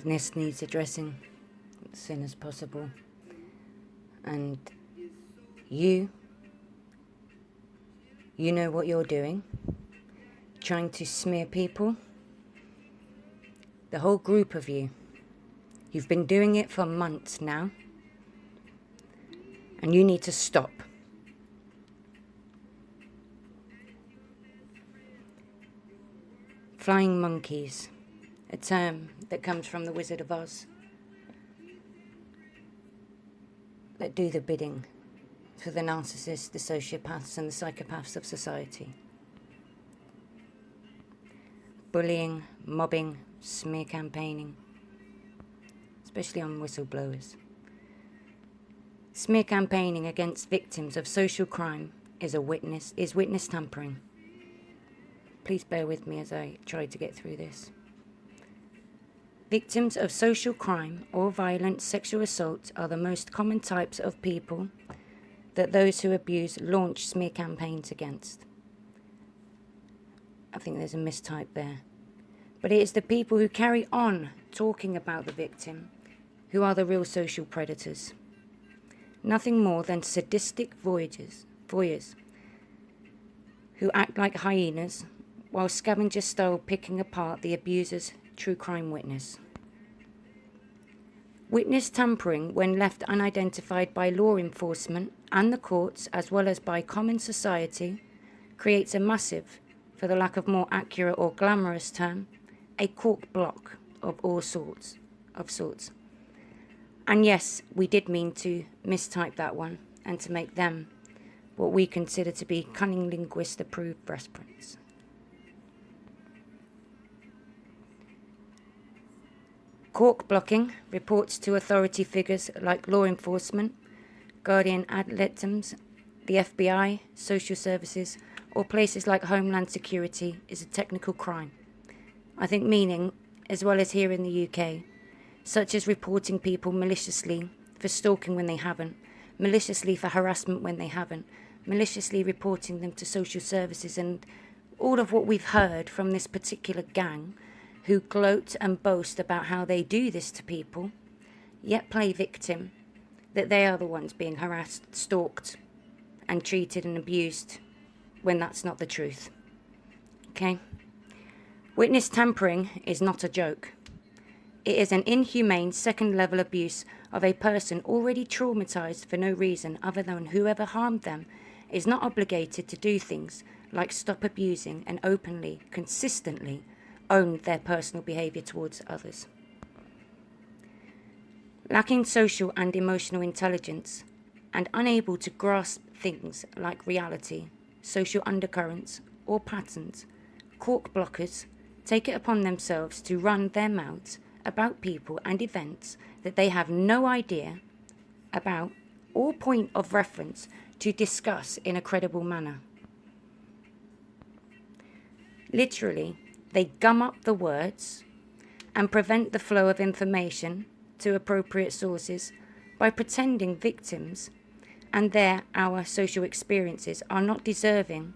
This needs addressing as soon as possible. And you know what you're doing, trying to smear people. The whole group of you. You've been doing it for months now. And you need to stop. Flying monkeys, a term that comes from the Wizard of Oz, that do the bidding for the narcissists, the sociopaths and the psychopaths of society. Bullying, mobbing, smear campaigning, especially on whistleblowers. Smear campaigning against victims of social crime is witness tampering. Please bear with me as I try to get through this. Victims of social crime or violent sexual assault are the most common types of people that those who abuse launch smear campaigns against. I think there's a mistype there. But it is the people who carry on talking about the victim who are the real social predators. Nothing more than sadistic voyeurs who act like hyenas while scavenger-style picking apart the abuser's true crime witness. Witness tampering, when left unidentified by law enforcement and the courts, as well as by common society, creates a massive, for the lack of more accurate or glamorous term, a cork block of all sorts. And yes, we did mean to mistype that one and to make them what we consider to be cunning linguist-approved breast prints. Cork blocking reports to authority figures like law enforcement, guardian ad litems, the FBI, social services, or places like Homeland Security is a technical crime. I think meaning, as well as here in the UK, such as reporting people maliciously for stalking when they haven't, maliciously for harassment when they haven't, maliciously reporting them to social services, and all of what we've heard from this particular gang who gloat and boast about how they do this to people, yet play victim, that they are the ones being harassed, stalked, and treated and abused when that's not the truth. Okay? Witness tampering is not a joke. It is an inhumane second-level abuse of a person already traumatized for no reason other than whoever harmed them is not obligated to do things like stop abusing and openly, consistently own their personal behavior towards others. Lacking social and emotional intelligence and unable to grasp things like reality, social undercurrents, or patterns, cork blockers take it upon themselves to run their mouths about people and events that they have no idea about or point of reference to discuss in a credible manner. Literally, they gum up the words and prevent the flow of information to appropriate sources by pretending victims and our social experiences are not deserving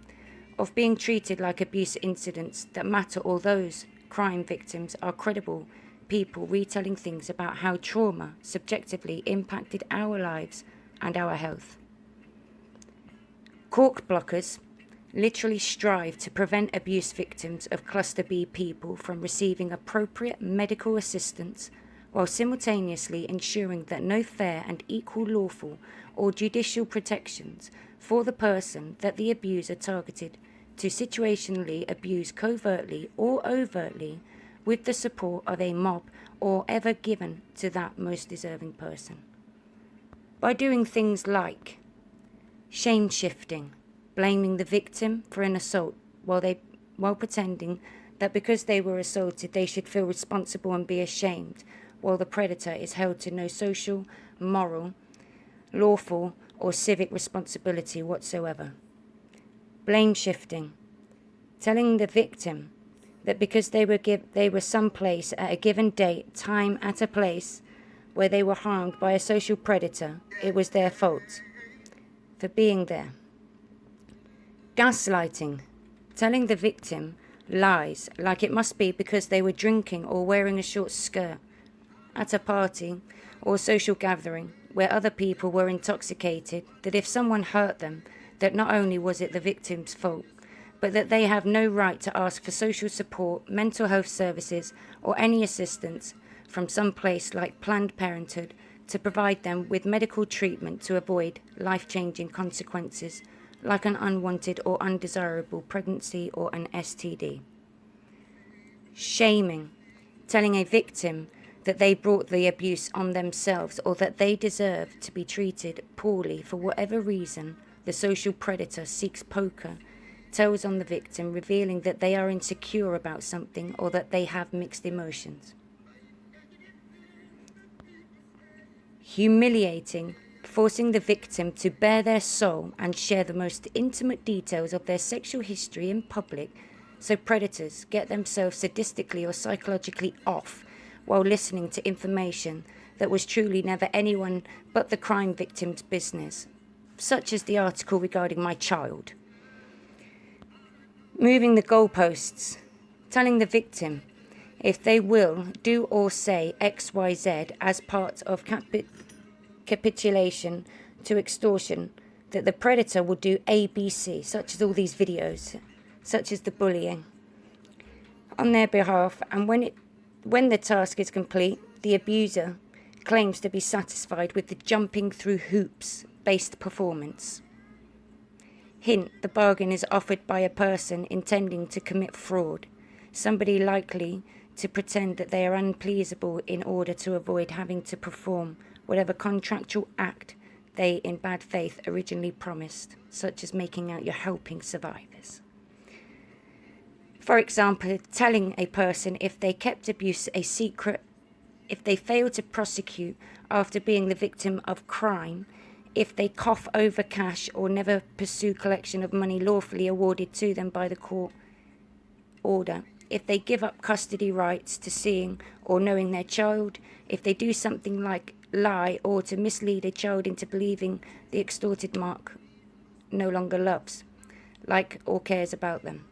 of being treated like abuse incidents that matter, or those crime victims are credible people retelling things about how trauma subjectively impacted our lives and our health. Cork blockers literally strive to prevent abuse victims of Cluster B people from receiving appropriate medical assistance while simultaneously ensuring that no fair and equal lawful or judicial protections for the person that the abuser targeted to situationally abuse covertly or overtly with the support of a mob or ever given to that most deserving person. By doing things like shame shifting, blaming the victim for an assault while pretending that because they were assaulted they should feel responsible and be ashamed, while the predator is held to no social, moral, lawful or civic responsibility whatsoever. Blame shifting, telling the victim that because they were someplace at a given date, time, at a place where they were harmed by a social predator, it was their fault for being there. Gaslighting, telling the victim lies like it must be because they were drinking or wearing a short skirt at a party or social gathering where other people were intoxicated, that if someone hurt them, that not only was it the victim's fault, but that they have no right to ask for social support, mental health services, or any assistance from some place like Planned Parenthood to provide them with medical treatment to avoid life-changing consequences like an unwanted or undesirable pregnancy or an STD. Shaming, telling a victim that they brought the abuse on themselves or that they deserve to be treated poorly for whatever reason the social predator seeks poker, tells on the victim, revealing that they are insecure about something or that they have mixed emotions. Humiliating, forcing the victim to bare their soul and share the most intimate details of their sexual history in public, so predators get themselves sadistically or psychologically off while listening to information that was truly never anyone but the crime victim's business, such as the article regarding my child. Moving the goalposts, telling the victim if they will do or say XYZ as part of capitulation to extortion, that the predator will do ABC, such as all these videos, such as the bullying, on their behalf, and when the task is complete, the abuser claims to be satisfied with the jumping through hoops-based performance. Hint, the bargain is offered by a person intending to commit fraud, somebody likely to pretend that they are unpleasable in order to avoid having to perform whatever contractual act they in bad faith originally promised, such as making out you're helping survivors. For example, telling a person if they kept abuse a secret, if they fail to prosecute after being the victim of crime, if they cough over cash or never pursue collection of money lawfully awarded to them by the court order, if they give up custody rights to seeing or knowing their child, if they do something like lie or to mislead a child into believing the extorted mark no longer loves, like or cares about them,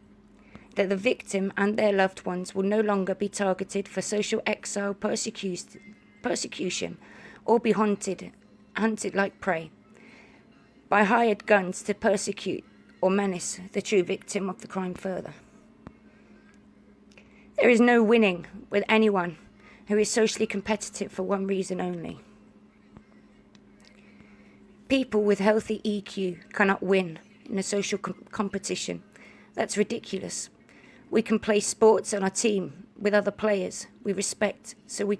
that the victim and their loved ones will no longer be targeted for social exile, persecution, or be hunted like prey by hired guns to persecute or menace the true victim of the crime further. There is no winning with anyone who is socially competitive for one reason only. People with healthy EQ cannot win in a social competition. That's ridiculous. We can play sports on our team with other players we respect, so we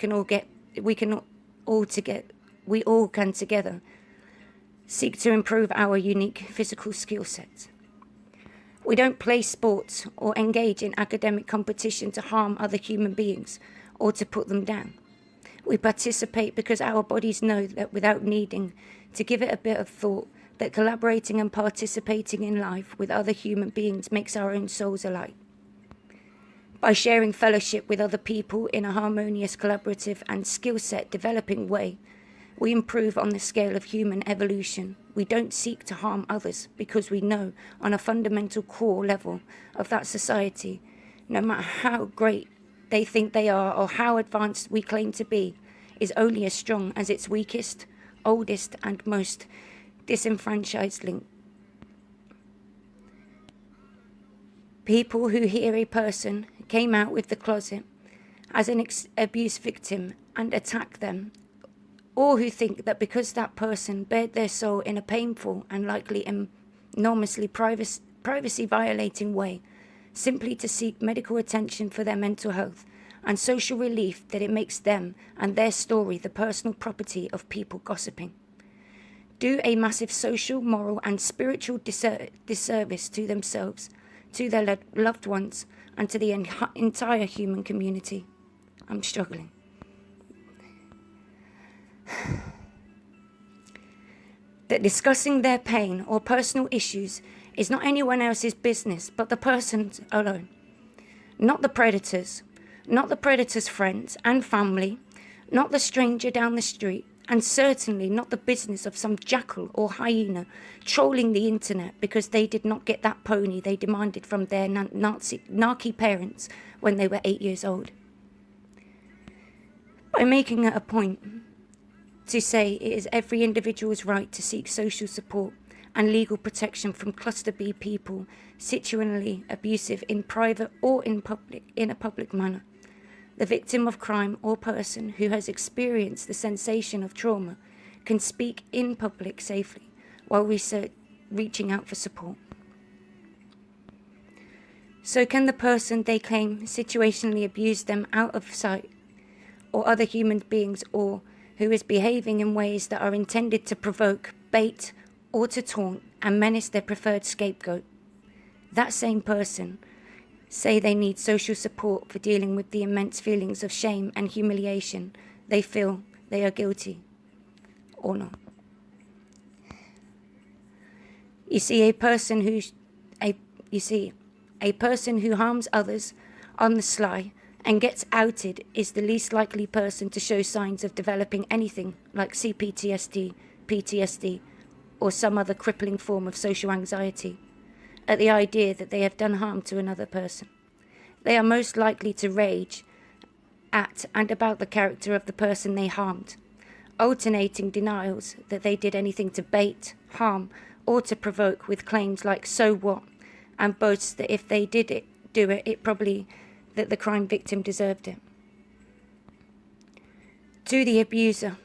all can together seek to improve our unique physical skill sets. We don't play sports or engage in academic competition to harm other human beings or to put them down. We participate because our bodies know that without needing to give it a bit of thought, that collaborating and participating in life with other human beings makes our own souls alight. By sharing fellowship with other people in a harmonious, collaborative and skill set developing way, we improve on the scale of human evolution. We don't seek to harm others because we know on a fundamental core level of that society, no matter how great they think they are or how advanced we claim to be, is only as strong as its weakest, oldest and most disenfranchised link. People who hear a person came out with the closet as an abuse victim and attack them, or who think that because that person bared their soul in a painful and likely enormously privacy violating way, simply to seek medical attention for their mental health and social relief, that it makes them and their story the personal property of people gossiping, do a massive social, moral and spiritual disservice to themselves, to their loved ones, and to the entire human community. I'm struggling. That discussing their pain or personal issues is not anyone else's business but the person's alone. Not the predators, not the predator's friends and family, not the stranger down the street, and certainly not the business of some jackal or hyena trolling the internet because they did not get that pony they demanded from their narky parents when they were 8 years old. by making it a point to say it is every individual's right to seek social support and legal protection from cluster B people situationally abusive in private or in a public manner. The victim of crime or person who has experienced the sensation of trauma can speak in public safely while reaching out for support. So can the person they claim situationally abused them out of sight, or other human beings, or who is behaving in ways that are intended to provoke, bait, or to taunt and menace their preferred scapegoat, that same person say they need social support for dealing with the immense feelings of shame and humiliation they feel they are guilty or not. You see, a person who harms others on the sly and gets outed is the least likely person to show signs of developing anything like CPTSD, PTSD, or some other crippling form of social anxiety at the idea that they have done harm to another person. They are most likely to rage at and about the character of the person they harmed, alternating denials that they did anything to bait, harm, or to provoke with claims like "so what," and boasts that if they do it probably that the crime victim deserved it. To the abuser,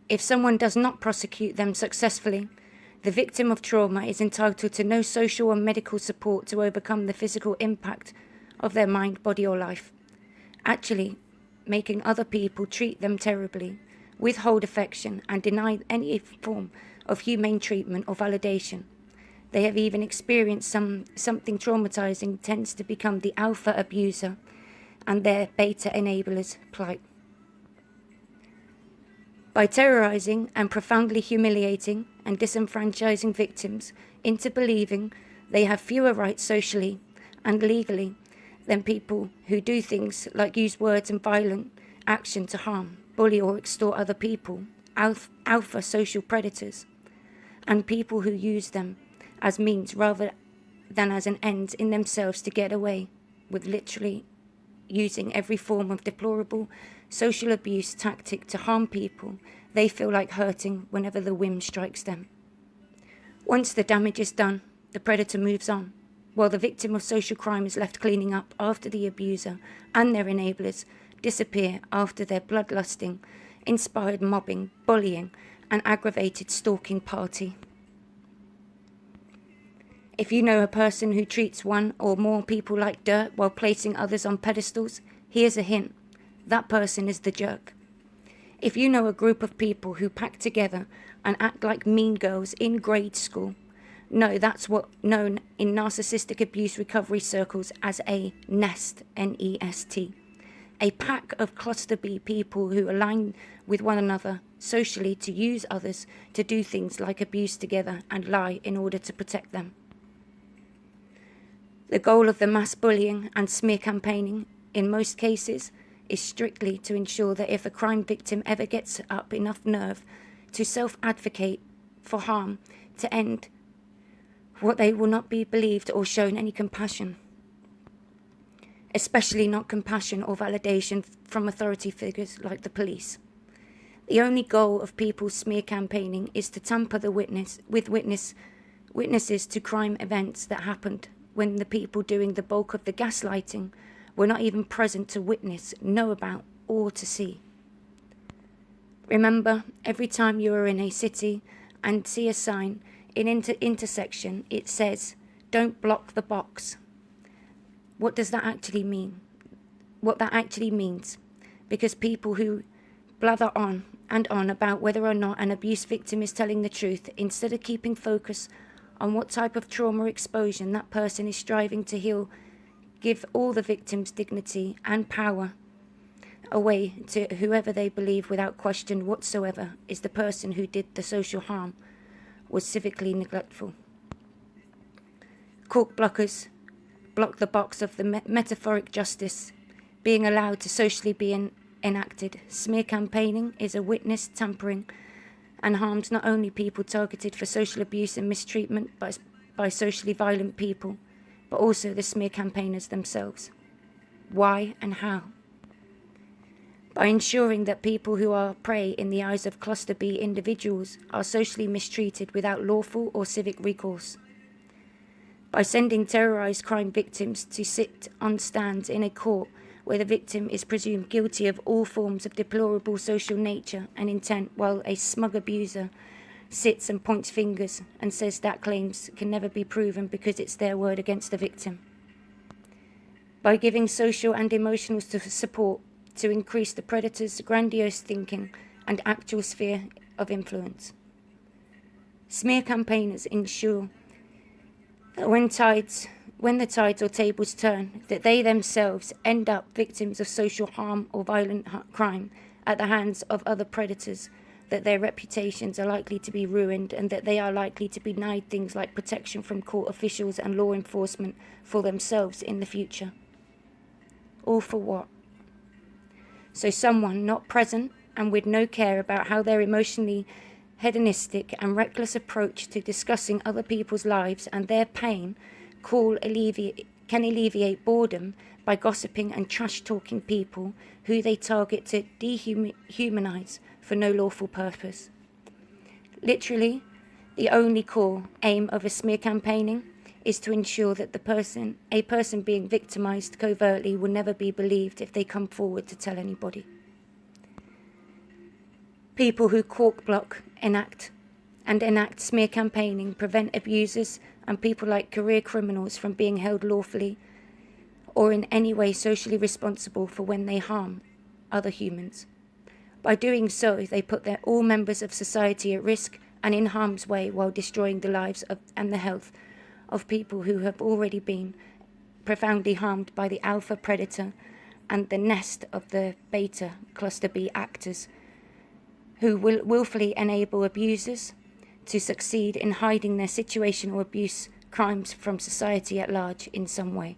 if someone does not prosecute them successfully, the victim of trauma is entitled to no social or medical support to overcome the physical impact of their mind, body, or life, actually making other people treat them terribly, withhold affection, and deny any form of humane treatment or validation. They have even experienced something traumatizing tends to become the alpha abuser and their beta enabler's plight. By terrorizing and profoundly humiliating and disenfranchising victims into believing they have fewer rights socially and legally than people who do things like use words and violent action to harm, bully, or extort other people, alpha social predators, and people who use them as means rather than as an end in themselves to get away with literally using every form of deplorable social abuse tactic to harm people they feel like hurting whenever the whim strikes them. Once the damage is done, the predator moves on, while the victim of social crime is left cleaning up after the abuser and their enablers disappear after their bloodlusting, inspired mobbing, bullying, and aggravated stalking party. If you know a person who treats one or more people like dirt while placing others on pedestals, here's a hint. That person is the jerk. If you know a group of people who pack together and act like mean girls in grade school, no, that's what's known in narcissistic abuse recovery circles as a nest, N-E-S-T. A pack of cluster B people who align with one another socially to use others to do things like abuse together and lie in order to protect them. The goal of the mass bullying and smear campaigning, in most cases, is strictly to ensure that if a crime victim ever gets up enough nerve to self-advocate for harm to end, what they will not be believed or shown any compassion, especially not compassion or validation from authority figures like the police. The only goal of people's smear campaigning is to tamper the witnesses to crime events that happened when the people doing the bulk of the gaslighting were not even present to witness, know about, or to see. Remember, every time you are in a city and see a sign in intersection, it says, "Don't block the box." What does that actually mean? What that actually means, because people who blather on and on about whether or not an abuse victim is telling the truth, instead of keeping focus on what type of trauma exposure that person is striving to heal, give all the victims dignity and power away to whoever they believe without question whatsoever is the person who did the social harm, was civically neglectful. Cork blockers block the box of the metaphoric justice being allowed to socially be enacted. Smear campaigning is a witness tampering and harms not only people targeted for social abuse and mistreatment by socially violent people, but also the smear campaigners themselves. Why and how? by ensuring that people who are prey in the eyes of Cluster B individuals are socially mistreated without lawful or civic recourse, by sending terrorised crime victims to sit on stands in a court where the victim is presumed guilty of all forms of deplorable social nature and intent, while a smug abuser sits and points fingers and says that claims can never be proven because it's their word against the victim. By giving social and emotional support to increase the predator's grandiose thinking and actual sphere of influence. Smear campaigners ensure that when the tides or tables turn, that they themselves end up victims of social harm or violent crime at the hands of other predators, that their reputations are likely to be ruined, and that they are likely to be denied things like protection from court officials and law enforcement for themselves in the future. All for what? So someone not present and with no care about how their emotionally hedonistic and reckless approach to discussing other people's lives and their pain can alleviate boredom by gossiping and trash-talking people who they target to dehumanize for no lawful purpose. Literally, the only core aim of a smear campaigning is to ensure that a person being victimized covertly will never be believed if they come forward to tell anybody. People who cork block, enact smear campaigning prevent abusers and people like career criminals from being held lawfully or in any way socially responsible for when they harm other humans. By doing so, they put all members of society at risk and in harm's way while destroying the lives and the health of people who have already been profoundly harmed by the alpha predator and the nest of the beta cluster B actors who will willfully enable abusers to succeed in hiding their situational abuse crimes from society at large in some way.